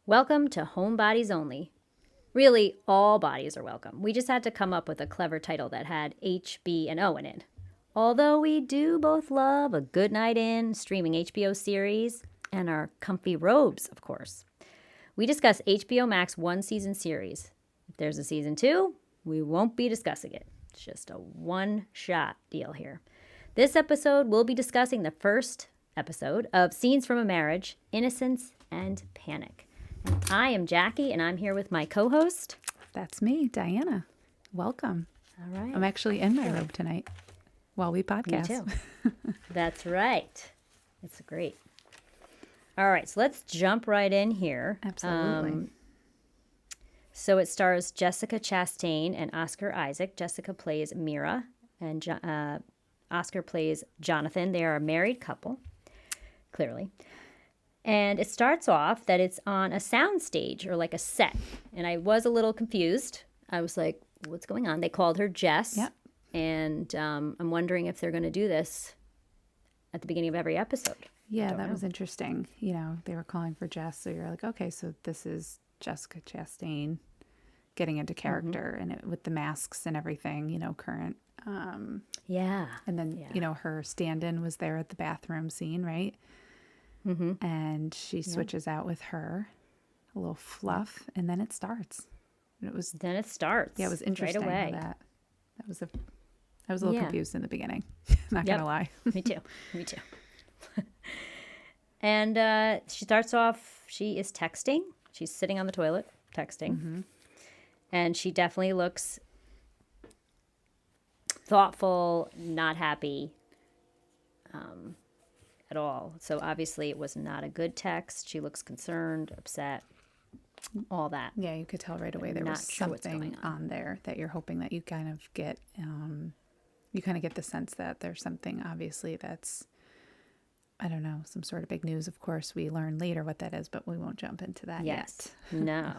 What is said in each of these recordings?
Welcome to HomeBodiesOnly. Really, all bodies are welcome. We just had to come up with a clever title that had H, B, and O in it. Although we do both love a good night in, streaming HBO series, and our comfy robes, of course. We discuss HBO Max one-season series. If there's a season 2, we won't be discussing it. It's just a one-shot deal here. This episode, we'll be discussing the first episode of Scenes from a Marriage, Innocence and Panic. And I am Jackie, and I'm here with my co-host. That's me, Diana. Welcome. All right. I'm actually in my robe tonight while we podcast. Me too. That's right. It's great. All right, so let's jump right in here. Absolutely. So it stars Jessica Chastain and Oscar Isaac. Jessica plays Mira, and Oscar plays Jonathan. They are a married couple, clearly. And it starts off that it's on a sound stage or like a set. And I was a little confused. I was like, what's going on? They called her Jess. Yep. And I'm wondering if they're going to do this at the beginning of every episode. Yeah, that was interesting. You know, they were calling for Jess. So you're like, okay, so this is Jessica Chastain getting into character and with the masks and everything, you know, current. Yeah. And then, you know, her stand-in was there at the bathroom scene, right? Mm-hmm. And she switches out with her, a little fluff, and then it starts. And Then it starts. Yeah, it was interesting. Right away. I was a little confused in the beginning. Not gonna lie. Me too. And she starts off. She is texting. She's sitting on the toilet texting, and she definitely looks thoughtful, not happy. At all. So obviously it was not a good text. She looks concerned, upset, all that. Yeah, you could tell right away there was something on there that you're hoping that you kind of get, you kind of get the sense that there's something obviously that's, I don't know, some sort of big news. Of course, we learn later what that is, but we won't jump into that yet. No.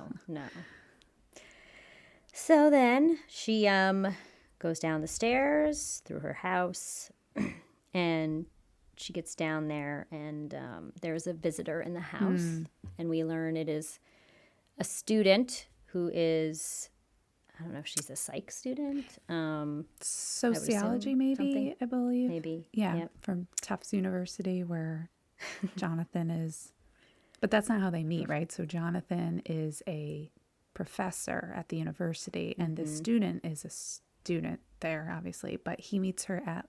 So then she goes down the stairs through her house and she gets down there and there's a visitor in the house and we learn it is a student who is, I don't know if she's a psych student. Sociology maybe, I believe. Maybe. Yeah, Yep. from Tufts University where Jonathan is. But that's not how they meet, right? So Jonathan is a professor at the university and the student is a student there, obviously. But he meets her at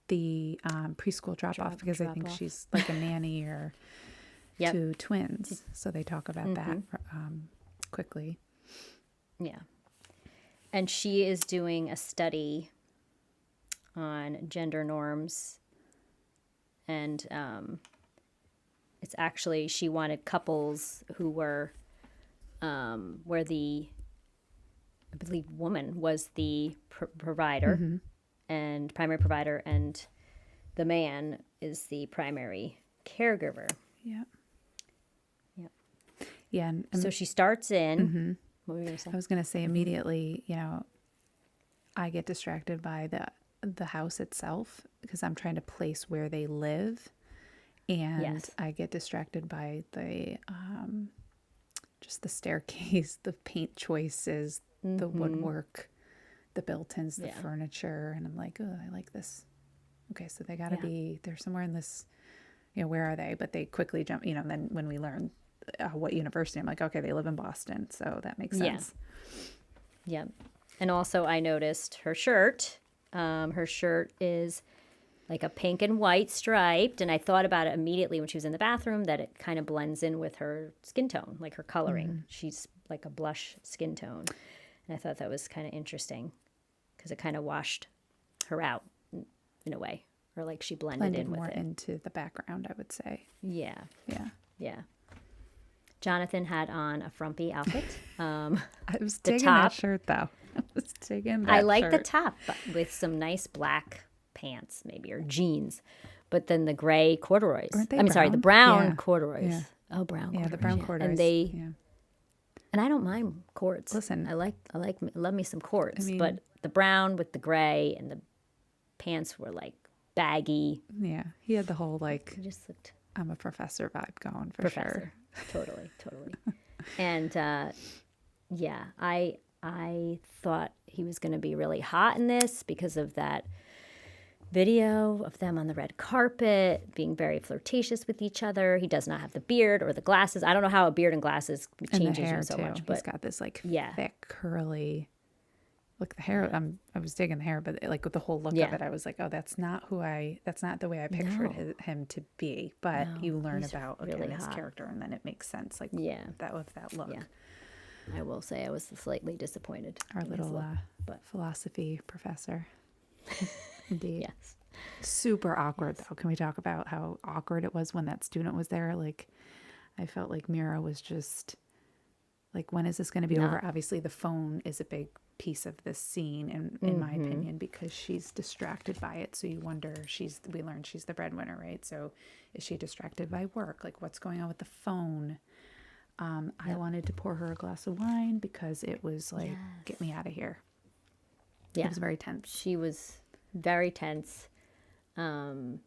the preschool drop-off because I think she's like a nanny or two twins. So they talk about that quickly. Yeah. And she is doing a study on gender norms. And it's actually, she wanted couples who were, where the, I believe, woman was the provider. And primary provider, and the man is the primary caregiver. Yeah. And so she starts in. What were you going to say? I was going to say immediately, you know, I get distracted by the house itself because I'm trying to place where they live, and I get distracted by the just the staircase, the paint choices, the woodwork, the built-ins, the furniture, and I'm like, oh, I like this. Okay, so they got to be, they're somewhere in this, you know, where are they? But they quickly jump, you know, and then when we learn what university, I'm like, okay, they live in Boston, so that makes sense. Yeah. And also I noticed her shirt. Her shirt is like a pink and white striped, and I thought about it immediately when she was in the bathroom that it kind of blends in with her skin tone, like her coloring. She's like a blush skin tone. And I thought that was kind of interesting. Because it kind of washed her out in a way, or like she blended in with more it. Into the background, I would say. Yeah. Jonathan had on a frumpy outfit. I was digging that shirt, though. I like the top with some nice black pants, maybe, or jeans, but then the gray corduroys. The brown corduroys. Yeah. Oh, brown. Yeah, the brown corduroys. And they. Yeah. And I don't mind cords. Listen, I love me some cords, but the brown with the gray and the pants were like baggy. Yeah, he had the whole like. He just looked. I'm a professor vibe going for Professor. sure. Totally. And yeah, I thought he was going to be really hot in this because of that video of them on the red carpet being very flirtatious with each other. He does not have the beard or the glasses. I don't know how a beard and glasses changes and the hair you so too. much, but He's got this like yeah. thick curly. Look, the hair. I was digging the hair, but like with the whole look Yeah. of it, I was like, oh, that's not the way I pictured him to be. But you learn about really this hot. character, and then it makes sense. Like that with that look. Yeah. I will say I was slightly disappointed. Our in his little look, philosophy professor. Indeed. yes. Super awkward though. Can we talk about how awkward it was when that student was there? Like, I felt like Mira was just like, when is this going to be over? Obviously, the phone is a big piece of this scene, in my opinion, because she's distracted by it. So you wonder, we learned she's the breadwinner, right? So is she distracted by work? Like, what's going on with the phone? I wanted to pour her a glass of wine because it was like, get me out of here. Yeah. It was very tense. She was very tense. And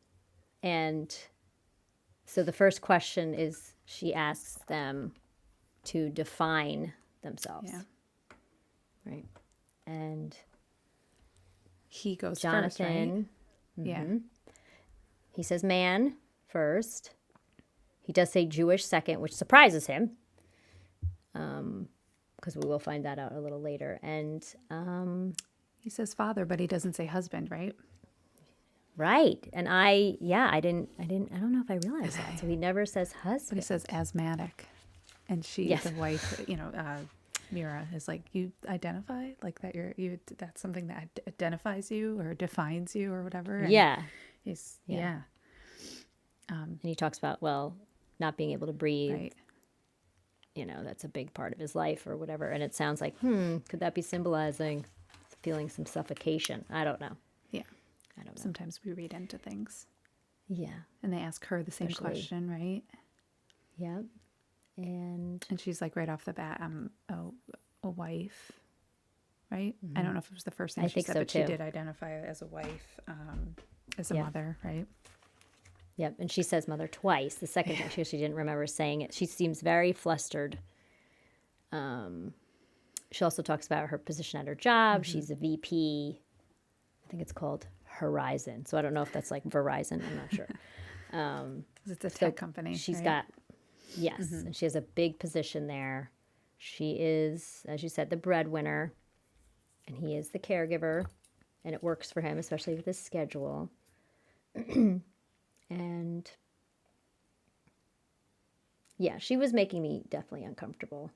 so the first question is, she asks them to define themselves. Yeah. Right. And he goes Jonathan, first, right? Yeah. He says man first. He does say Jewish second, which surprises him, because we will find that out a little later. And he says father, but he doesn't say husband, right? Right. And I don't know if I realized that. So he never says husband. But he says asthmatic. And she, the wife, Mira is like, you identify like that that's something that identifies you or defines you or whatever. And he's, and he talks about, not being able to breathe. Right. That's a big part of his life or whatever. And it sounds like, could that be symbolizing feeling some suffocation? I don't know. Yeah. I don't know. Sometimes we read into things. Yeah. And they ask her the same question, right? Yep. And she's like, right off the bat, I'm a wife, right? I don't know if it was the first thing she said, but she did identify as a wife, as a mother, right? Yep. And she says mother twice. The second time she didn't remember saying it. She seems very flustered. She also talks about her position at her job. She's a VP. I think it's called Horizon. So I don't know if that's like Verizon. I'm not sure. It's a tech company. She's got, and she has a big position there. She is, as you said, the breadwinner, and he is the caregiver, and it works for him, especially with his schedule. And she was making me definitely uncomfortable.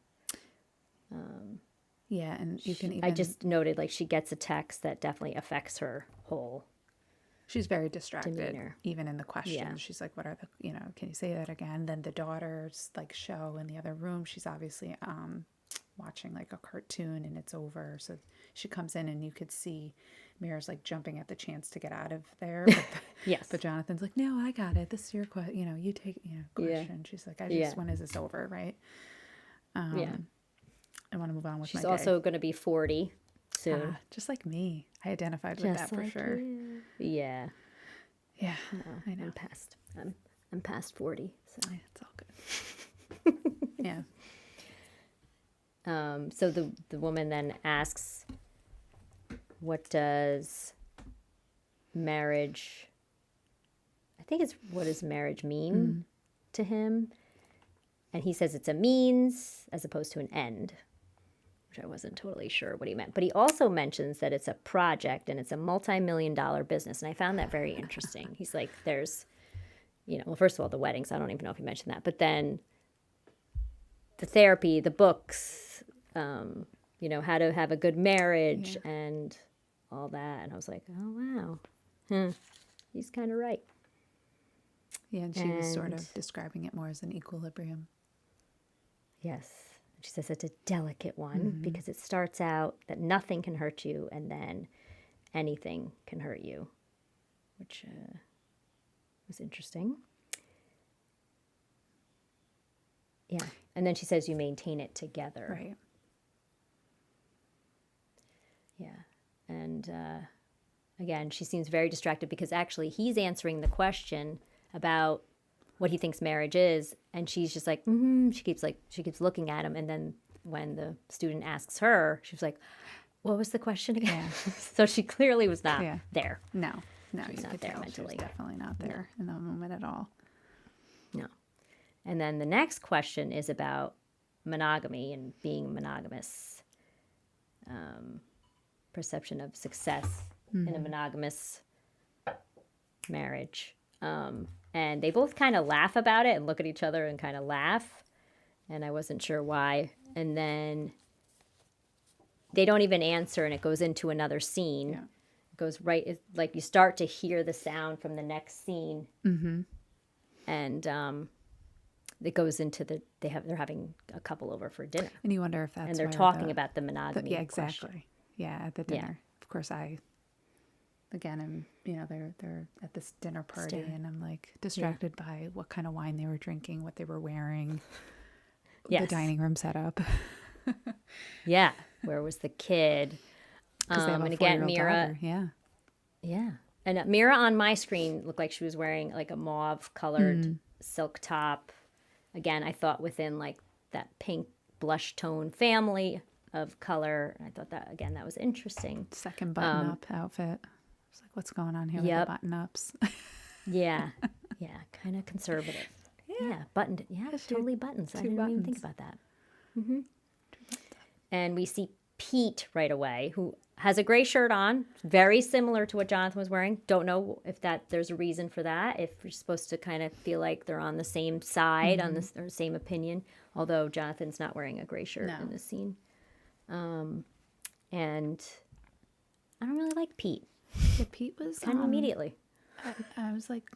And you can even... I just noted, like, she gets a text that definitely affects her whole... She's very distracted, demeanor. Even in the questions. Yeah. She's like, what are the, can you say that again? Then the daughter's like show in the other room. She's obviously watching like a cartoon and it's over. So she comes in and you could see Mira's like jumping at the chance to get out of there. But but Jonathan's like, no, I got it. This is your question. You take, question. Yeah. She's like, when is this over? Right. I want to move on with my day. She's also going to be 40 soon. Just like me. I identified with that for sure. You. Yeah. Yeah. No, I know. I'm past 40. So it's all good. Yeah. So the woman then asks, what does marriage, what does marriage mean to him? And he says it's a means as opposed to an end, which I wasn't totally sure what he meant. But he also mentions that it's a project and it's a multi-million-dollar business. And I found that very interesting. He's like, there's, first of all, the weddings. I don't even know if he mentioned that. But then the therapy, the books, how to have a good marriage and all that. And I was like, oh, wow. He's kind of right. Yeah, and she was sort of describing it more as an equilibrium. Yes. She says it's a delicate one because it starts out that nothing can hurt you and then anything can hurt you, which was interesting. Yeah. And then she says you maintain it together. Right. Yeah. And again, she seems very distracted because actually he's answering the question about what he thinks marriage is, and she's just like, she keeps looking at him, and then when the student asks her, she's like, what was the question again? Yeah. So she clearly was not Yeah. there. No, She's you not could there tell mentally. she was definitely not there in that moment at all. No. And then the next question is about monogamy and being monogamous. Perception of success in a monogamous marriage. And they both kind of laugh about it and look at each other and kind of laugh. And I wasn't sure why. And then they don't even answer, and it goes into another scene. Yeah. It goes right, it's like you start to hear the sound from the next scene. Mm-hmm. And it goes into they're having a couple over for dinner. And you wonder if that's and they're where talking about the monogamy. yeah, exactly. question. Yeah, at the dinner. Of course, I'm they're at this dinner party, and I'm like distracted by what kind of wine they were drinking, what they were wearing, the dining room setup. Yeah, where was the kid? Because they have a and again, 4-year-old Mira. daughter. Yeah. And Mira on my screen looked like she was wearing like a mauve colored silk top. Again, I thought within like that pink blush tone family of color. I thought that again that was interesting. Second button up outfit. It's like, what's going on here with the button ups? Yeah, kind of conservative. Yeah, buttoned. Yeah, totally buttons. I didn't even think about that. Mm-hmm. And we see Pete right away, who has a gray shirt on, very similar to what Jonathan was wearing. Don't know if there's a reason for that. If you're supposed to kind of feel like they're on the same side, on the or same opinion. Although Jonathan's not wearing a gray shirt in this scene. And I don't really like Pete. Yeah, Pete was kind of immediately. I was like,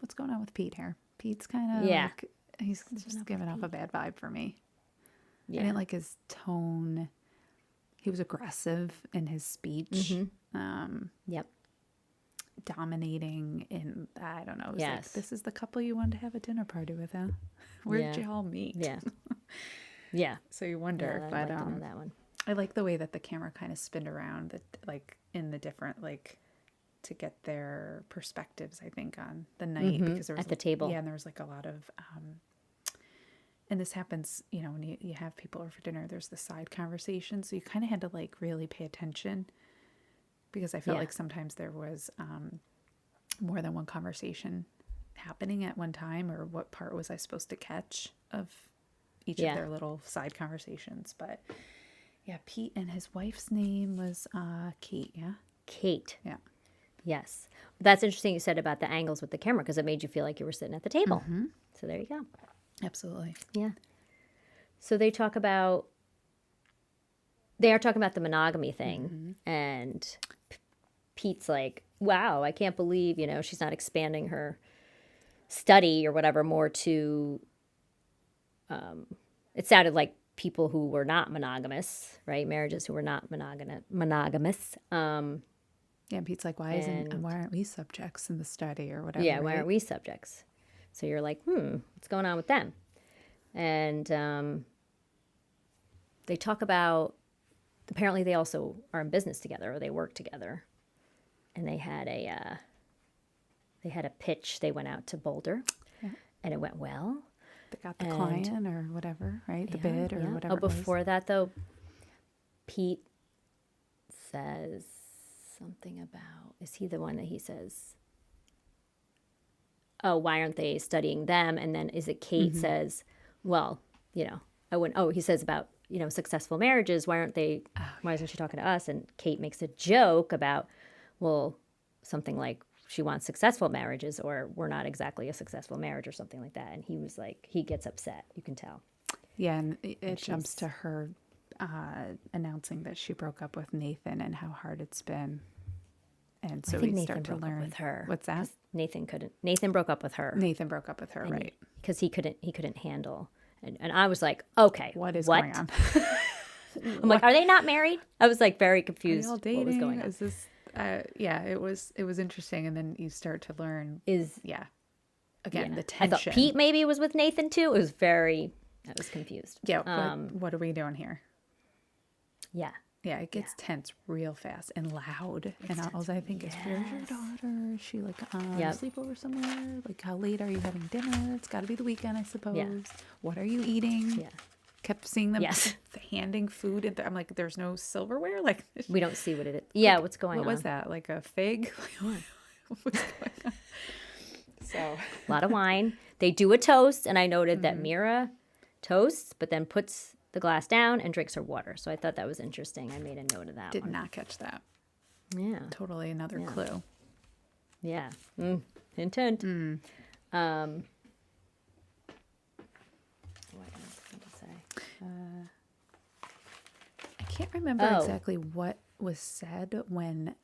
what's going on with Pete here? Pete's kind of like, he's just giving off a bad vibe for me. Yeah. I didn't like his tone. He was aggressive in his speech. Dominating in, I don't know. It was like, this is the couple you wanted to have a dinner party with, huh? Where'd you all meet? Yeah. So you wonder, I'd but like to know that one. I like the way that the camera kind of spinned around, that like in the different, like to get their perspectives, I think, on the night because there was at the table. Yeah, and there was like a lot of, and this happens, when you have people over for dinner, there's the side conversation, so you kind of had to like really pay attention because I felt like sometimes there was more than one conversation happening at one time, or what part was I supposed to catch of each of their little side conversations. But yeah, Pete, and his wife's name was Kate. Yeah, Kate. Yeah. Yes, that's interesting. You said about the angles with the camera because it made you feel like you were sitting at the table. So there you go. Absolutely. Yeah. So they are talking about the monogamy thing, and Pete's like, "Wow, I can't believe she's not expanding her study or whatever more to." It sounded like people who were not monogamous, right? Marriages who were not monogamous. Yeah, and Pete's like, why aren't we subjects in the study or whatever? Yeah, why aren't we subjects? So you're like, what's going on with them? And they talk about, apparently they also are in business together, or they work together. And they had a pitch. They went out to Boulder, and it went well. They got the client or whatever, right? The bid or whatever. Oh, before that, though, Pete says something about, is he the one that he says, oh, why aren't they studying them? And then is it Kate says, well, I wouldn't, he says about, successful marriages, why isn't she talking to us? And Kate makes a joke about, well, something like, she wants successful marriages, or we're not exactly a successful marriage, or something like that. And he was like, he gets upset. You can tell. Yeah, and it jumps to her announcing that she broke up with Nathan and how hard it's been. And so we start to learn with her. What's that? Nathan broke up with her. Nathan broke up with her, right? Because he couldn't handle. And I was like, okay, what going on? I'm like, are they not married? I was like very confused. Are they all dating? What was going on? Is this? It was interesting, and then you start to learn the tension. I thought Pete maybe was with Nathan too. I was confused. Yeah, what are we doing here? Yeah, it gets tense real fast and loud. And all I think is, where's your daughter? Is she like sleepover somewhere? Like, how late are you having dinner? It's got to be the weekend, I suppose. Yeah. What are you eating? Yeah. Kept seeing them handing food. And I'm like, there's no silverware? Like, we don't see what it is. Yeah, what's going on? What was that? Like a fig? What's going on? So a lot of wine. They do a toast, and I noted that Mira toasts, but then puts the glass down and drinks her water. So I thought that was interesting. I made a note of that. Did not catch that. Yeah. Totally another clue. Yeah. Intent. What else did I say? I can't remember exactly what was said when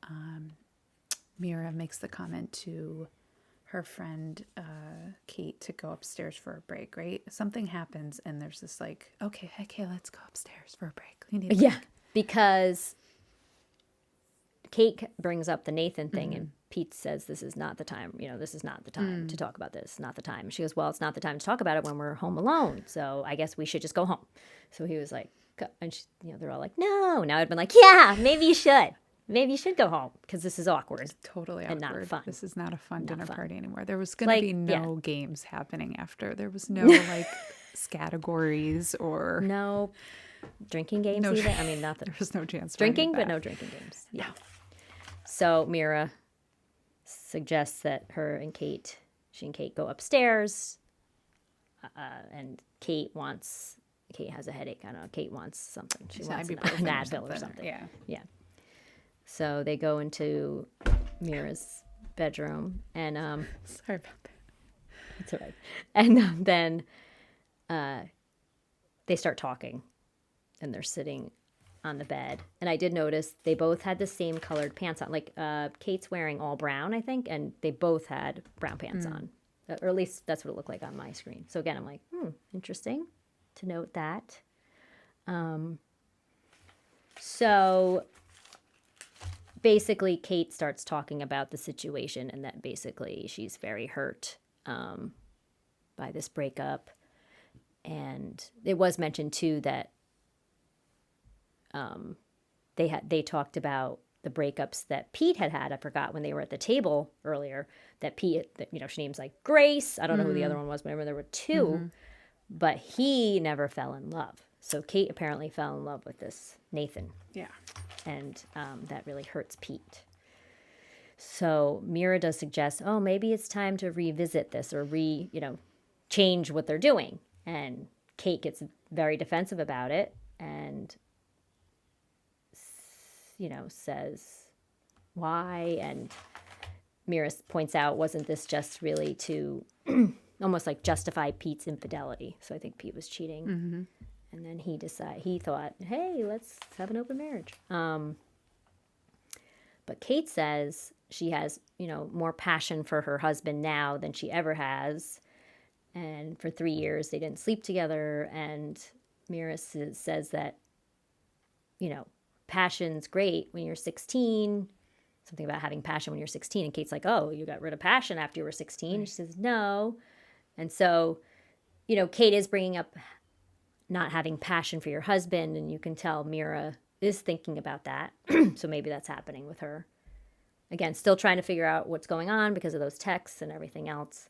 Mira makes the comment to her friend Kate to go upstairs for a break, right? Something happens and there's this like, okay, let's go upstairs for a break. We need a break. Because Kate brings up the Nathan thing and Pete says, this is not the time, this is not the time to talk about this, not the time. She goes, well, it's not the time to talk about it when we're home alone. So I guess we should just go home. So he was like, and she, they're all like, no. Now I'd been like, yeah, maybe you should. Maybe you should go home because this is awkward. It's totally and awkward. Not fun. This is not a fun dinner party anymore. There was going to be no games happening after. There was no like categories or no drinking games either. I mean, not that there was no chance. Drinking, but no drinking games. Yeah. So Mira suggests that she and Kate go upstairs, and Kate has a headache. I don't know. Kate wants something. She wants an Advil or something. Yeah. Yeah. So they go into Mira's bedroom and sorry about that. It's all right. And then they start talking and they're sitting on the bed. And I did notice they both had the same colored pants on. Like Kate's wearing all brown, I think, and they both had brown pants on. Or at least that's what it looked like on my screen. So again, I'm like, interesting to note that. So basically, Kate starts talking about the situation and that basically she's very hurt by this breakup. And it was mentioned, too, that they talked about the breakups that Pete had. I forgot when they were at the table earlier that Pete, she names like Grace. I don't know who the other one was, but I remember there were two. But he never fell in love. So Kate apparently fell in love with this Nathan. Yeah. And that really hurts Pete. So Mira does suggest, maybe it's time to revisit this or change what they're doing. And Kate gets very defensive about it and, says why. And Mira points out, wasn't this just really to almost like justify Pete's infidelity? So I think Pete was cheating. And then he thought, hey, let's have an open marriage. But Kate says she has, more passion for her husband now than she ever has. And for 3 years, they didn't sleep together. And Mira says that, passion's great when you're 16. Something about having passion when you're 16. And Kate's like, oh, you got rid of passion after you were 16. Right. She says, no. And so, Kate is bringing up not having passion for your husband, and you can tell Mira is thinking about that. So maybe that's happening with her. Again, still trying to figure out what's going on because of those texts and everything else.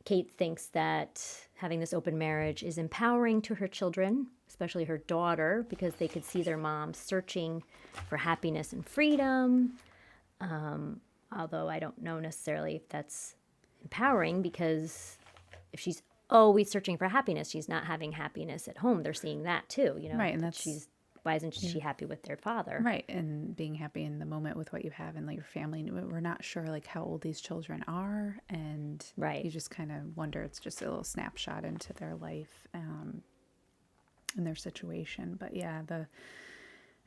Kate thinks that having this open marriage is empowering to her children, especially her daughter, because they could see their mom searching for happiness and freedom. Although I don't know necessarily if that's empowering, because if she's always searching for happiness, she's not having happiness at home. They're seeing that too, Right, and that's why isn't she happy with their father? Right, and being happy in the moment with what you have and like your family. We're not sure like how old these children are, and you just kind of wonder. It's just a little snapshot into their life and their situation. But yeah,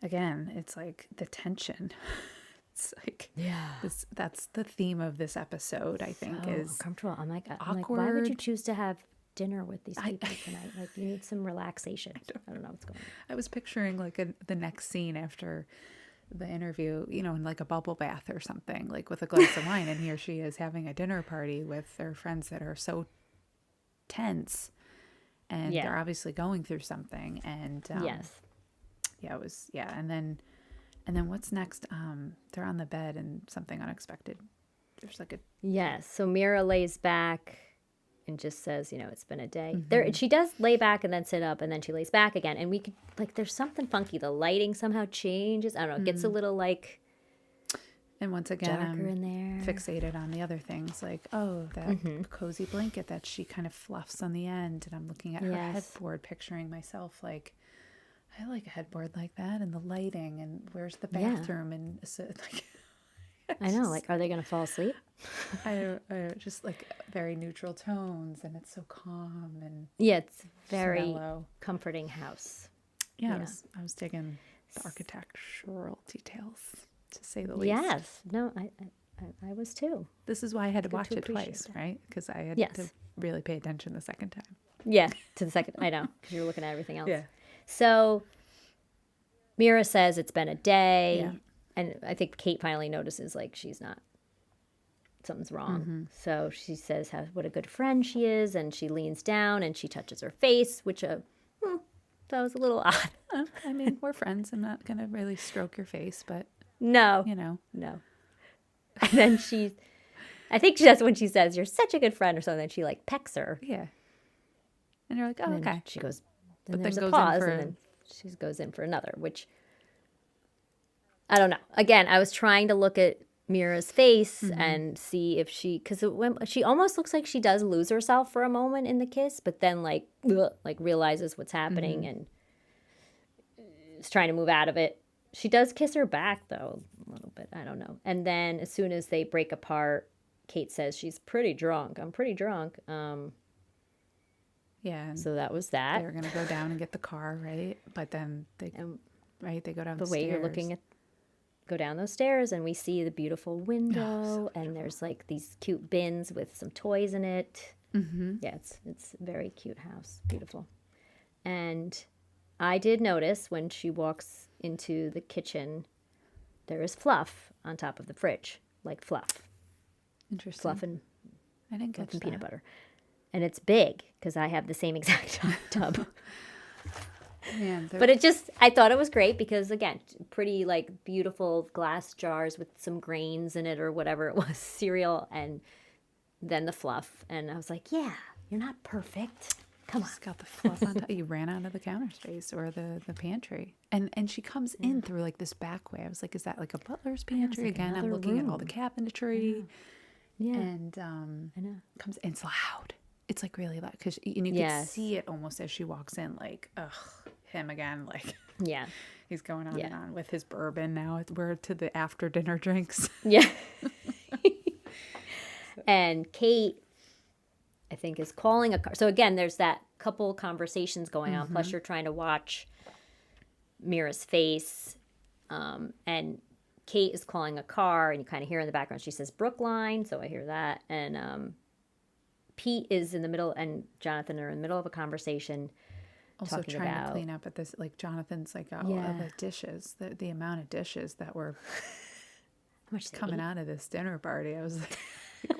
it's like the tension. It's like that's the theme of this episode. I think is uncomfortable. I'm like, why would you choose to have dinner with these people tonight? Like, you need some relaxation. I don't know what's going on. I was picturing like the next scene after the interview, in like a bubble bath or something, like with a glass of wine, and here she is having a dinner party with their friends that are so tense, and they're obviously going through something. And it was and then what's next? They're on the bed and something unexpected. There's like a So Mira lays back and just says, it's been a day. She does lay back and then sit up, and then she lays back again, and we could there's something funky. The lighting somehow changes. I don't know. It gets a little like. And once again, darker in there. Fixated on the other things, like, that cozy blanket that she kind of fluffs on the end. And I'm looking at her headboard, picturing myself like, I like a headboard like that, and the lighting, and where's the bathroom, and so like. I know, like, are they going to fall asleep? I just like very neutral tones, and it's so calm and it's very mellow. Comforting house. Yeah. I was digging the architectural details, to say the least. Yes, no, I was too. This is why I had to watch it twice, right? Because I had to really pay attention the second time. Yeah, to the second. I know, because you were looking at everything else. Yeah. So Mira says it's been a day. Yeah. And I think Kate finally notices, like, something's wrong. So she says what a good friend she is, and she leans down and she touches her face, which that was a little odd. I mean, we're friends. I'm not going to really stroke your face, but no. No. And then I think that's when she says, "You're such a good friend," or something. And she like pecks her. Yeah. And you're like, oh, okay. She goes, but then goes pause, and then she goes in for another, which. I don't know. Again, I was trying to look at Mira's face and see if because she almost looks like she does lose herself for a moment in the kiss, but then like realizes what's happening and is trying to move out of it. She does kiss her back though a little bit. I don't know. And then as soon as they break apart, Kate says she's pretty drunk. I'm pretty drunk. Yeah. So that was that. They were gonna go down and get the car, right? But then they go down the way you're looking at. Go down those stairs and we see the beautiful window and there's like these cute bins with some toys in it. Yeah, it's a very cute house. Beautiful. And I did notice when she walks into the kitchen, there is fluff on top of the fridge, like fluff. Interesting. Fluff and I didn't catch that. Peanut butter. And it's big because I have the same exact tub. Man, but I thought it was great because, again, pretty, like, beautiful glass jars with some grains in it or whatever it was, cereal, and then the fluff. And I was like, yeah, you're not perfect. Come on. Just got the fluff on top. You ran out of the counter space or the pantry. And she comes in through, like, this back way. I was like, is that, like, a butler's pantry? Like, again, I'm looking at all the cabinetry. Yeah. And I know. Comes in. It's loud. It's, like, really loud. And you can see it almost as she walks in, like, ugh. Him again, like he's going on and on with his bourbon. Now we're to the after dinner drinks. And Kate, I think, is calling a car. So again, there's that couple conversations going on. Plus, you're trying to watch Mira's face, and Kate is calling a car, and you kind of hear in the background she says Brookline, so I hear that. And Pete is in the middle, and Jonathan are in the middle of a conversation. Also trying to clean up at this, like Jonathan's like, the dishes, the amount of dishes that were coming out of this dinner party. I was like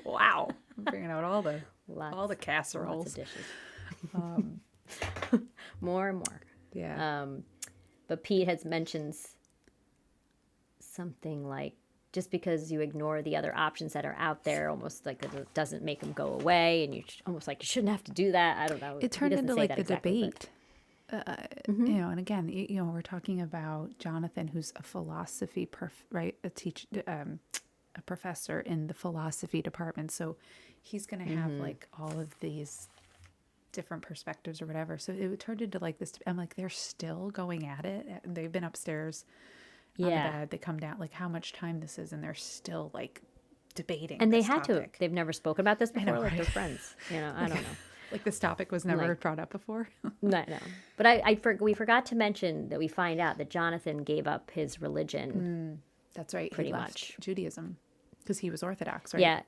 wow, I'm bringing out all the casseroles. Lots of dishes. More and more. Yeah. But Pete mentions something like, just because you ignore the other options that are out there, almost like it doesn't make them go away, and you almost like you shouldn't have to do that. I don't know. It turned into like the debate. And again, we're talking about Jonathan, who's a philosophy a professor in the philosophy department. So he's going to have like all of these different perspectives or whatever. So it turned into like this. I'm like, they're still going at it. They've been upstairs on the bed. They come down, like how much time this is, and they're still like debating. And they had topic. To. They've never spoken about this before. Like they're friends. I don't know. Like this topic was never brought up before. No. But we forgot to mention that we find out that Jonathan gave up his religion. That's right. Pretty he left much Judaism because he was Orthodox, right?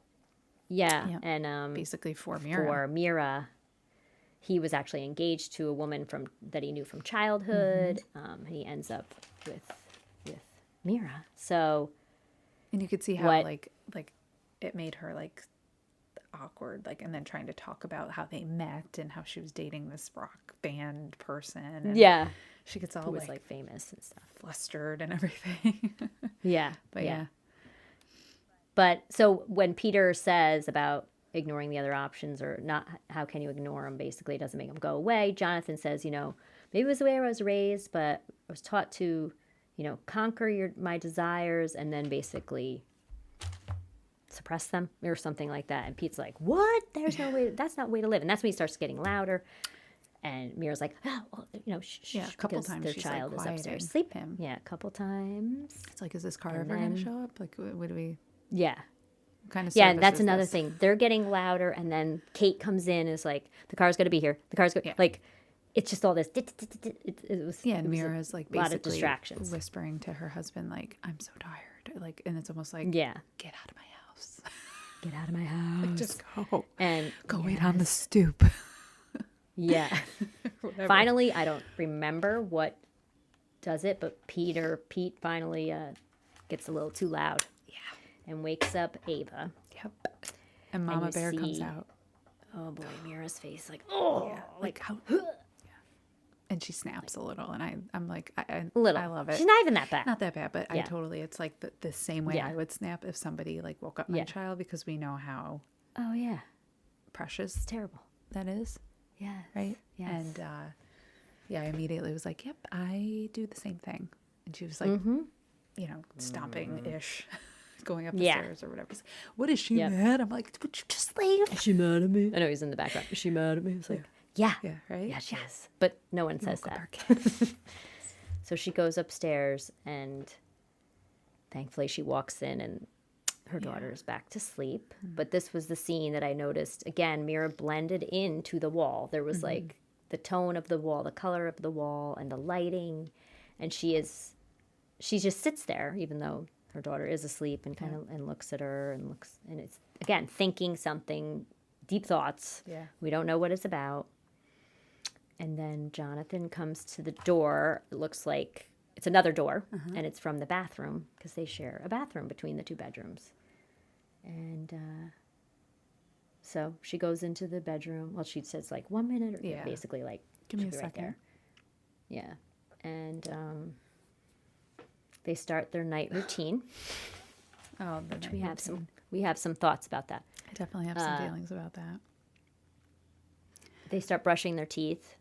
Yeah. And basically for Mira, he was actually engaged to a woman that he knew from childhood. And he ends up with Mira. So, and you could see how like it made her like awkward, like, and then trying to talk about how they met and how she was dating this rock band person. And Yeah. she gets all Who was like famous and stuff. flustered and everything. Yeah. But yeah. But so when Peter says about ignoring the other options or not, how can you ignore them? Basically, it doesn't make them go away. Jonathan says, you know, maybe it was the way I was raised, but I was taught to, you know, conquer my desires and then basically suppress them or something like that. And Pete's like, what? There's no way. That's not a way to live. And that's when he starts getting louder. And Mira's like, oh, well, you know, a couple times their she's child like is upstairs. sleep him. Yeah, a couple times. It's like, is this car ever going to show up? Like, would we? Yeah. Kind of. Yeah, and that's another thing. They're getting louder, and then Kate comes in and is like, the car's going to be here. The car's going like, it's just all this. It was, and Mira's like basically a lot of distractions. Whispering to her husband, like, I'm so tired. Like, and it's almost like, yeah, get out of my house. Get out of my house. Like, just go. And go wait on the stoop. Yeah. Finally, I don't remember what does it, but Pete finally gets a little too loud. Yeah. And wakes up Ava. Yep. And Mama Bear comes out. Oh boy, Mira's face, like, oh, yeah, like how. And she snaps a little, and I'm like, I love it. She's not even that bad. Not that bad, but I totally, it's like the same way I would snap if somebody like woke up my child, because we know how. Oh yeah. Precious. It's terrible. That is. Yeah. Right. Yes. And I immediately was like, yep, I do the same thing. And she was like, you know, stomping ish. Going up the stairs or whatever. What is she mad? I'm like, would you just leave? Is she mad at me? I know he's in the background. Is she mad at me? I was like, yeah, right? Yeah, she is. But no one says that. So she goes upstairs, and thankfully she walks in, and her daughter is back to sleep. But this was the scene that I noticed. Again, Mira blended into the wall. There was like the tone of the wall, the color of the wall, and the lighting. And she just sits there, even though her daughter is asleep, and kind of and looks at her and it's again thinking something, deep thoughts. Yeah. We don't know what it's about. And then Jonathan comes to the door. It looks like it's another door, and it's from the bathroom, because they share a bathroom between the two bedrooms. And so she goes into the bedroom. Well, she says like 1 minute, or basically like, give me a right second. there. Yeah. And they start their night routine. Oh, which we have some thoughts about that. I definitely have some feelings about that. They start brushing their teeth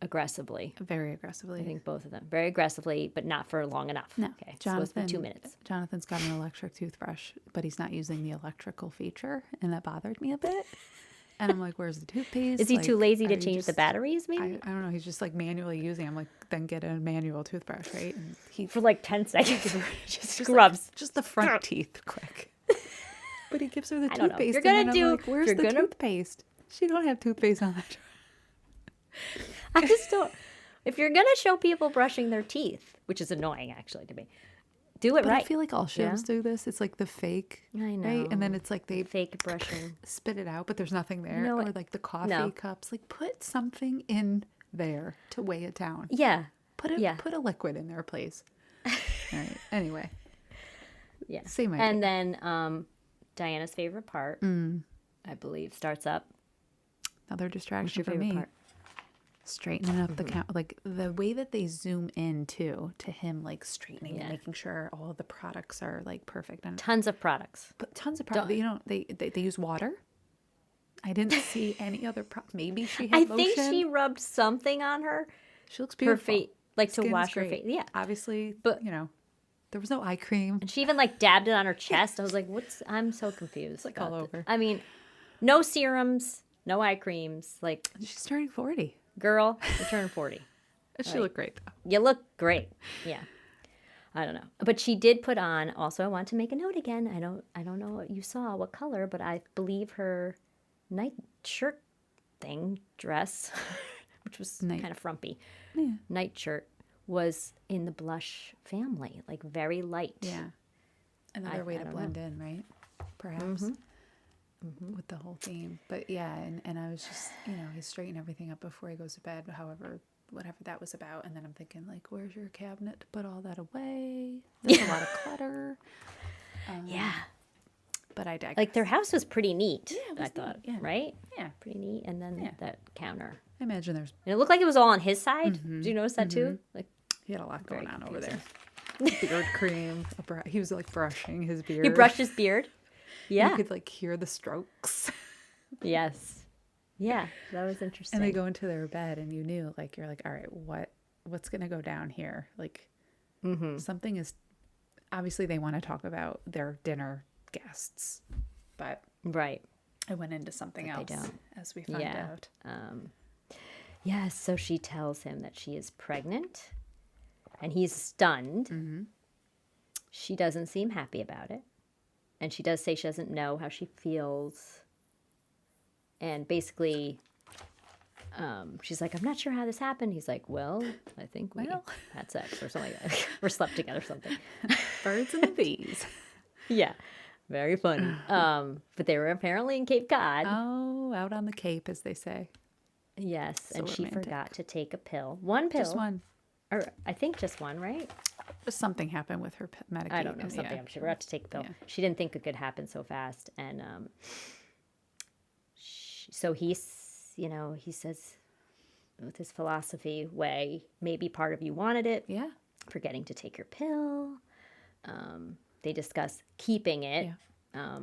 aggressively. Very aggressively. I think both of them. Very aggressively, but not for long enough. No. Okay. It's supposed to be 2 minutes. Jonathan's got an electric toothbrush, but he's not using the electrical feature, and that bothered me a bit. And I'm like, where's the toothpaste? Is he too lazy to change the batteries, maybe? I don't know. He's just like manually using. I'm like, then get a manual toothbrush, right? And he for like 10 seconds. just scrubs. Like, just the front teeth quick. But he gives her the toothpaste. You're going to do... Like, where's the toothpaste? She don't have toothpaste on that. I just don't... If you're going to show people brushing their teeth, which is annoying actually to me, do it right. I feel like all shows do this. It's like the fake, I know. Right? And then it's like they fake brushing, spit it out, but there's nothing there. No, or like the coffee cups. Like put something in there to weigh it down. Yeah. Put a liquid in there, please. All right. Anyway. Yeah. Same idea. And then Diana's favorite part, I believe, starts up. Another distraction for me. Part? Straightening up the count, like the way that they zoom in to him, like straightening and making sure all of the products are like perfect, and tons of products. But tons of products. You know, they use water. I didn't see any other maybe she had lotion. I think she rubbed something on her. She looks beautiful. Her face, like Skin's to wash great. her face. Yeah, obviously, but you know, there was no eye cream. And she even like dabbed it on her chest. I was like, I'm so confused. It's like all over. I mean, no serums, no eye creams. Like she's turning 40. Girl, you're turning 40. She looked great, though. You look great. Yeah. I don't know. But she did put on, also, I want to make a note again. I don't know what you saw, what color, but I believe her night shirt dress, which was kind of frumpy, night shirt, was in the blush family, like very light. Yeah. Another way to blend in, right? Perhaps. With the whole theme. But yeah, and I was just, you know, he's straightening everything up before he goes to bed, however, whatever that was about. And then I'm thinking, like, where's your cabinet to put all that away? There's a lot of clutter. Yeah. But I digress. Like their house was pretty neat, I thought, neat, yeah. right? Yeah. Pretty neat. And then that counter. I imagine there's... And it looked like it was all on his side. Do you notice that too? Like He had a lot going on confusing. over there. Beard cream. He was like brushing his beard. He brushed his beard. Yeah. You could like hear the strokes. Yes. Yeah, that was interesting. And they go into their bed and you knew, like, you're like, all right, what's going to go down here? Like, something is... Obviously, they want to talk about their dinner guests. But right. I went into something else as we find out. Yes, so she tells him that she is pregnant, and he's stunned. She doesn't seem happy about it, and she does say she doesn't know how she feels. And basically, she's like, I'm not sure how this happened. He's like, well, I think we had sex or something like that. Or slept together or something. Birds and the bees. Yeah. Very funny. But they were apparently in Cape Cod. Oh, out on the Cape, as they say. Yes, So and she romantic. forgot to take a pill. One pill. Just one. Or I think just one, right? Something happened with her medication. I don't know. Something. She forgot to take a pill. Yeah. She didn't think it could happen so fast. And so he's, he says with his philosophy way, maybe part of you wanted it. Yeah. Forgetting to take your pill. They discuss keeping it. Yeah.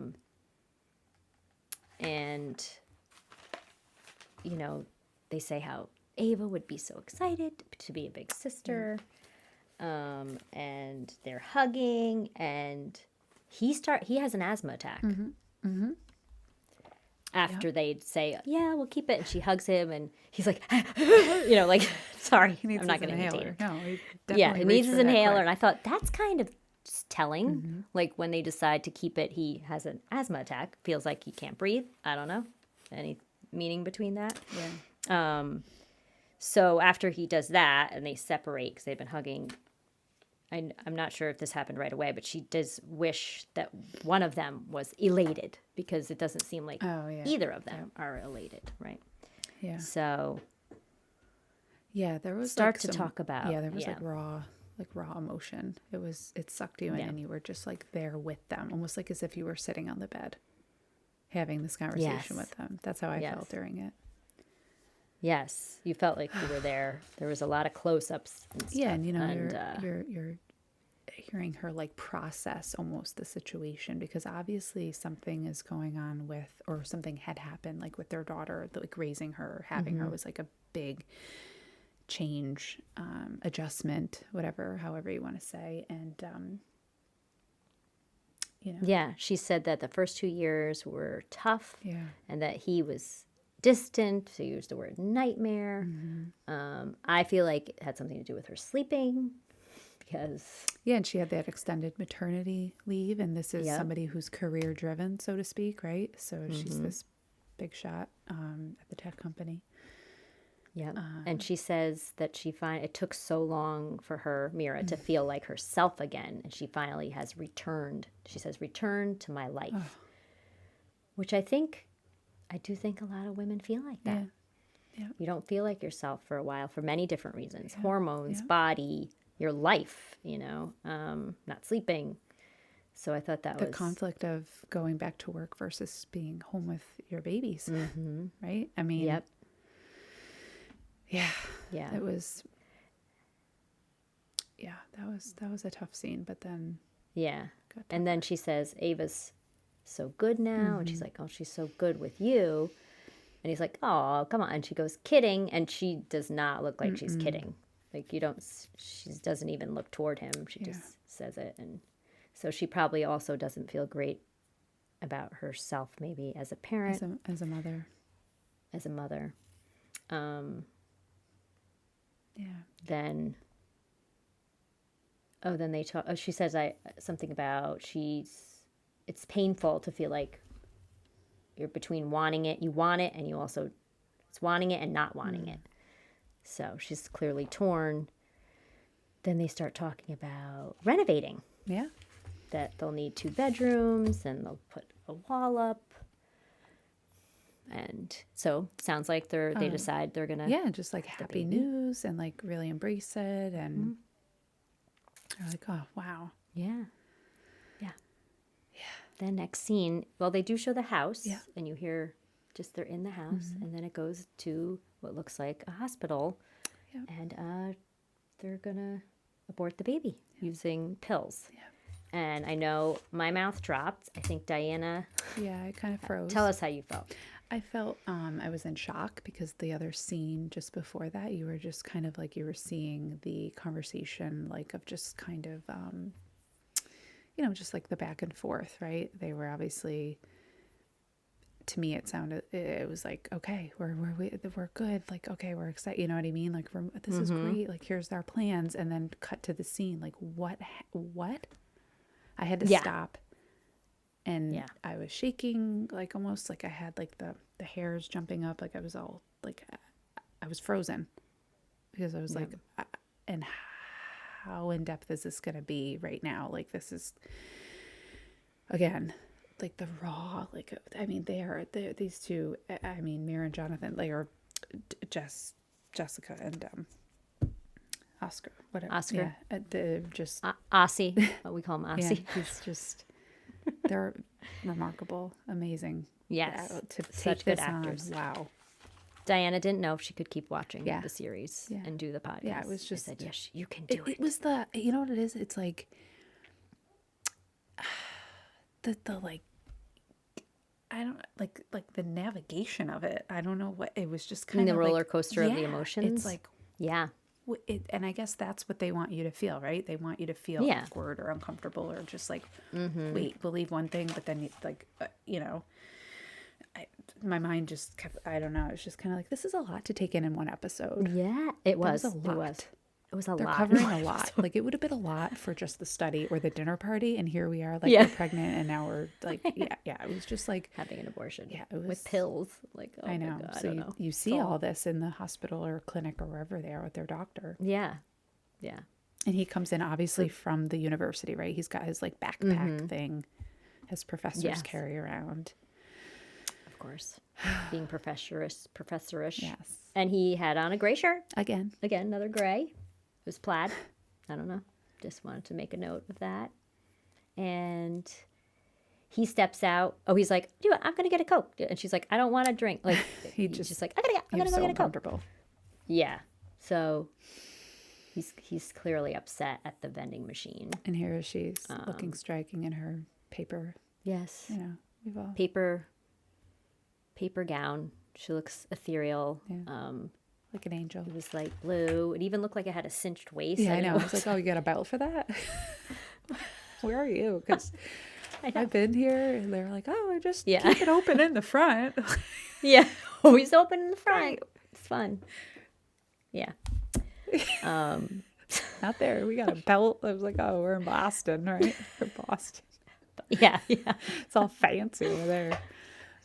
And, they say how Ava would be so excited to be a big sister. And they're hugging, and he has an asthma attack. After they'd say, yeah, we'll keep it. And she hugs him, and he's like, like, sorry, I'm not going to imitate it. No, He needs his inhaler. And I thought, that's kind of telling. Like, when they decide to keep it, he has an asthma attack. Feels like he can't breathe. I don't know. Any meaning between that? Yeah. So after he does that, and they separate because they've been hugging, I'm not sure if this happened right away, but she does wish that one of them was elated, because it doesn't seem like either of them are elated, right? Yeah. So yeah, there was start to talk about there was like raw emotion. It sucked you in, and you were just like there with them, almost like as if you were sitting on the bed having this conversation with them. That's how I felt during it. Yes, you felt like you were there. There was a lot of close-ups and stuff. Yeah, and you're hearing her like process almost the situation, because obviously something is going on with, or something had happened like with their daughter, like raising her, having her was like a big change, adjustment, however you want to say. And yeah, she said that the first 2 years were tough, and that he was distant. She used the word nightmare. I feel like it had something to do with her sleeping, because and she had that extended maternity leave, and this is somebody who's career driven, so to speak, right? So she's this big shot at the tech company. Yeah. And she says that it took so long for her, Mira, to feel like herself again, and she finally has returned. She says, "Return to my life," which I do think a lot of women feel like that. Yeah. You don't feel like yourself for a while for many different reasons. Hormones, body, your life, not sleeping. So I thought that the conflict of going back to work versus being home with your babies, right? I mean, yeah, it was, that was a tough scene, but then. Yeah. And then she says, Ava's so good now. And she's like, oh, she's so good with you. And he's like, oh, come on. And she goes, kidding. And she does not look like she's kidding. Like, she doesn't even look toward him. She just says it. And so she probably also doesn't feel great about herself, maybe as a parent. As a mother. As a mother. Then they talk. She says something about it's painful to feel like you're between wanting it, you want it, and you also it's wanting it and not wanting it. So she's clearly torn. Then they start talking about renovating. Yeah. That they'll need 2 bedrooms and they'll put a wall up. And so sounds like they decide they're gonna just like happy news and like really embrace it, and they're like, oh wow, yeah. the next scene, well, they do show the house, Yeah. and you hear just they're in the house, and then it goes to what looks like a hospital, and they're gonna abort the baby using pills. Yeah. And I know my mouth dropped. I think Diana. Yeah, I kind of froze. Tell us how you felt. I felt I was in shock because the other scene just before that, you were just kind of like you were seeing the conversation, like of just kind of, just like the back and forth, right? They were obviously, to me, it was like, okay, we're good. Like, okay, we're excited. You know what I mean? Like, this is great. Like, here's our plans. And then cut to the scene. Like, what? I had to stop. And I was shaking, like almost like I had like the hairs jumping up. Like I was all like, I was frozen because I was like, and how in depth is this going to be right now? Like this is, again, like the raw, like, I mean, they're these two, I mean, Mira and Jonathan, they are Jessica and Oscar, whatever. Oscar. Yeah, they're just. Aussie. We call him Aussie. Yeah, he's just. They're remarkable, amazing. Yes, to such good actors. Wow. Diana didn't know if she could keep watching the series and do the podcast. Yeah, it was just. I said, yes, you can do it. It was you know what it is? It's like the like, I don't like the navigation of it. I don't know what it was. Just kind of the roller like, coaster of the emotions. It's like and I guess that's what they want you to feel, right? They want you to feel awkward or uncomfortable or just like, wait, believe one thing, but then my mind just kept, I don't know. It's just kind of like, this is a lot to take in one episode. Yeah, it was. A lot. It was a They're lot. covering a lot. Like it would have been a lot for just the study or the dinner party. And here we are, like we're pregnant and now we're like, yeah. It was just like having an abortion. Yeah. It was with pills. Like, oh I know. My God, So I don't know. you see all this in the hospital or clinic or wherever they are with their doctor. Yeah. Yeah. And he comes in obviously from the university, right? He's got his like backpack thing his professors carry around. Of course. Being professorish. Yes. And he had on a gray shirt. Again, another gray. It was plaid. I don't know. Just wanted to make a note of that. And he steps out. Oh, he's like, I'm going to get a Coke. And she's like, I don't want to drink. Like, he's just like, I'm going to go get a Coke. Yeah. So he's clearly upset at the vending machine. And here she's looking striking in her paper. Yes. You know, we've all... Paper gown. She looks ethereal. Yeah. Like an angel. It was like blue. It even looked like it had a cinched waist. Yeah, I know. I was like, oh, you got a belt for that? Where are you? Because I've been here and they're like, oh, I just keep it open in the front. Yeah. Always open in the front. Right. It's fun. Yeah. Not there. We got a belt. I was like, oh, we're in Boston, right? We're Boston. Yeah. It's all fancy over there.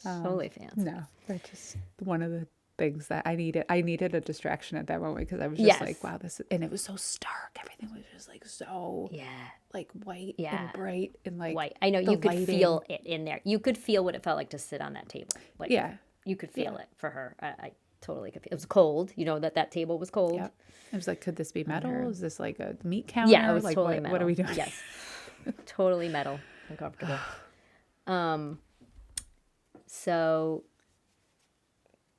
Totally fancy. No, that's just one of the things that I needed. I needed a distraction at that moment because I was just like, wow, and it was so stark. Everything was just like so like white and bright and like white. I know you could feel it in there. You could feel what it felt like to sit on that table. Like, you could feel it for her. I totally could feel it. Was cold. You know that table was cold. Yep. I was like, could this be metal? Is this like a meat counter? Yeah, it was like, totally metal. What are we doing? Yes, totally metal. Uncomfortable. So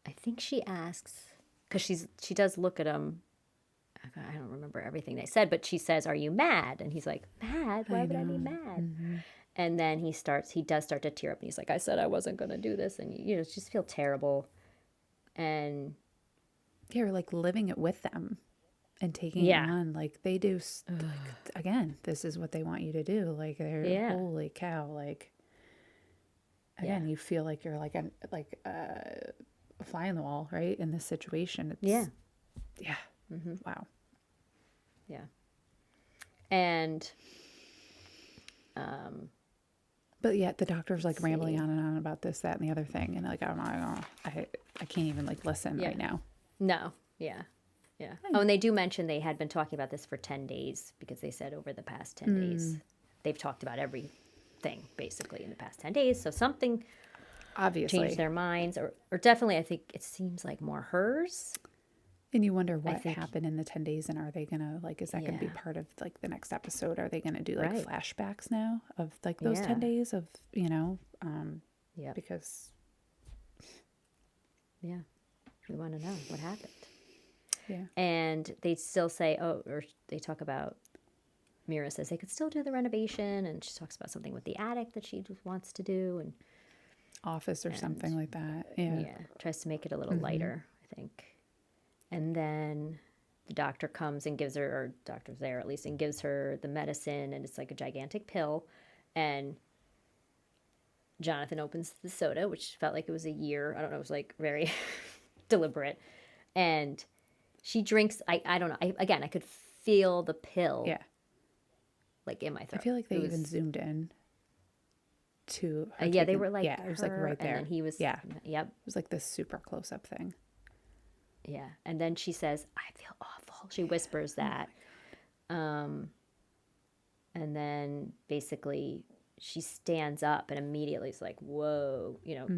I think she asks, because she does look at him. I don't remember everything they said, but she says, "Are you mad?" And he's like, "Mad? Why would I be mad?" Mm-hmm. And then he does start to tear up, and he's like, "I said I wasn't going to do this," and just feel terrible. And you're like living it with them and taking it on, like they do. Like, again, this is what they want you to do. Like they're holy cow, like. Again, you feel like you're like a fly on the wall, right? In this situation. It's, yeah. Mm-hmm. Wow. Yeah. And, but yeah, the doctor's like rambling on and on about this, that, and the other thing, and like I can't even like listen right now. No. Yeah. Yeah. Oh, and they do mention they had been talking about this for 10 days because they said over the past 10 days they've talked about everything basically in the past 10 days. So something obviously changed their minds or definitely I think it seems like more hers. And you wonder what happened in the 10 days, and are they going to, like, is that going to be part of, like, the next episode? Are they going to do, like, flashbacks now of, like, those 10 days of, you know, because. Yeah. We want to know what happened. Yeah. And they still say, or they talk about, Mira says they could still do the renovation, and she talks about something with the attic that she wants to do, and office or something like that. Yeah. Yeah. Tries to make it a little lighter, I think. And then the doctor comes and gives her, or doctor's there at least, and gives her the medicine, and it's like a gigantic pill. And Jonathan opens the soda, which felt like it was a year. I don't know. It was like very deliberate. And she drinks, I don't know. I could feel the pill. Yeah. Like in my throat. I feel like they even zoomed in to her. Yeah, they were like, it was like right there. And then he was, yep. It was like this super close up thing. Yeah. And then she says, I feel awful. She whispers that. And then basically she stands up and immediately is like, whoa, you know,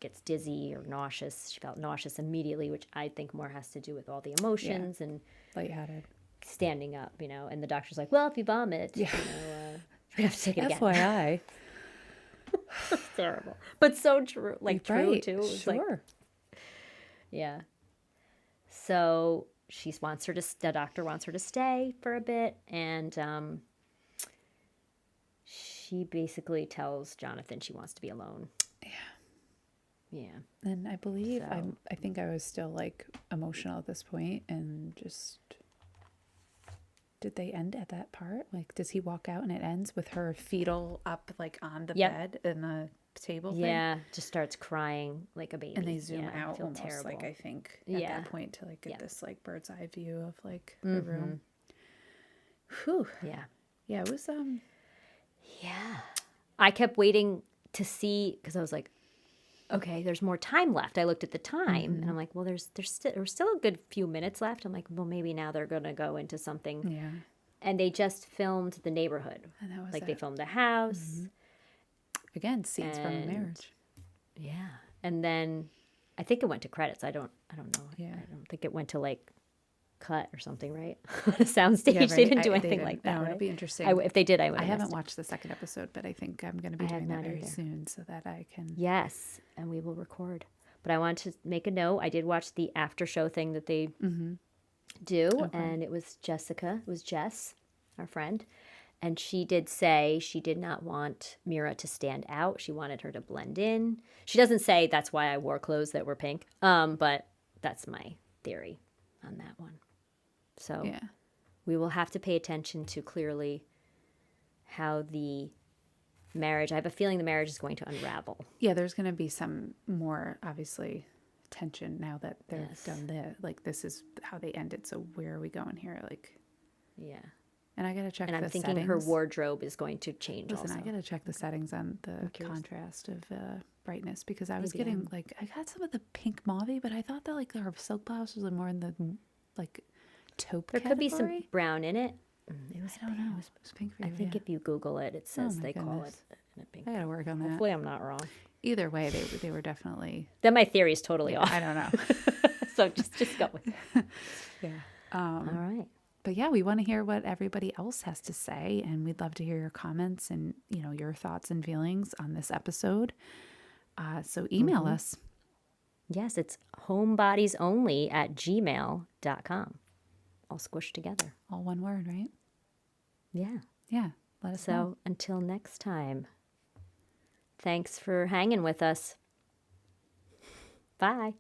gets dizzy or nauseous. She felt nauseous immediately, which I think more has to do with all the emotions and lightheaded. Standing up, you know. And the doctor's like, well, if you vomit, you know, we have to take it again. FYI. It's terrible. But so true. Like, true, too. It was sure. Yeah. So the doctor wants her to stay for a bit, and she basically tells Jonathan she wants to be alone. Yeah. And I believe, I think I was still, like, emotional at this point, and just, did they end at that part? Like, does he walk out and it ends with her fetal up, like, on the bed and the table thing? Yeah, just starts crying like a baby. And they zoom out feel almost, terrible. like, I think, at that point to, like, get this, like, bird's eye view of, like, the room. Whew. Yeah. Yeah, it was, Yeah. I kept waiting to see, because I was like, okay, there's more time left. I looked at the time, and I'm like, well, there's still a good few minutes left. I'm like, well, maybe now they're going to go into something. Yeah. And they just filmed the neighborhood. And that was like, they filmed the house. Again, scenes from a marriage. Yeah. And then I think it went to credits. I don't know. Yeah. I don't think it went to, like, cut or something, right? On a soundstage. They didn't do anything like that. No, right? It'll be interesting. If they did, I would. I haven't watched the second episode, but I think I'm going to be doing that very soon so that I can. Yes, and we will record. But I want to make a note. I did watch the after show thing that they do, and it was Jessica. It was Jess, our friend, and she did say she did not want Mira to stand out. She wanted her to blend in. She doesn't say that's why I wore clothes that were pink, but that's my theory on that one. So we will have to pay attention to clearly how the marriage, I have a feeling the marriage is going to unravel. Yeah, there's going to be some more, obviously, tension now that they've done this is how they ended. So where are we going here? Like, yeah. And I got to check the settings. And I'm thinking her wardrobe is going to change also. I got to check the settings on the contrast of brightness, because I was getting, like, I got some of the pink mauve, but I thought that, like, her silk blouse was more in the, like, taupe There category. could be some brown in it. I don't know. It was pink for you. I think if you Google it, it says they call it a pink. I got to work on that. Hopefully I'm not wrong. Either way, they were definitely. Then my theory is totally off. I don't know. So just go with it. Yeah. All right. But yeah, we want to hear what everybody else has to say, and we'd love to hear your comments and, you know, your thoughts and feelings on this episode. So email us. Yes, it's HomeBodiesOnly@gmail.com. All squished together. All one word, right? Yeah. Yeah. Let us know. So until next time, thanks for hanging with us. Bye.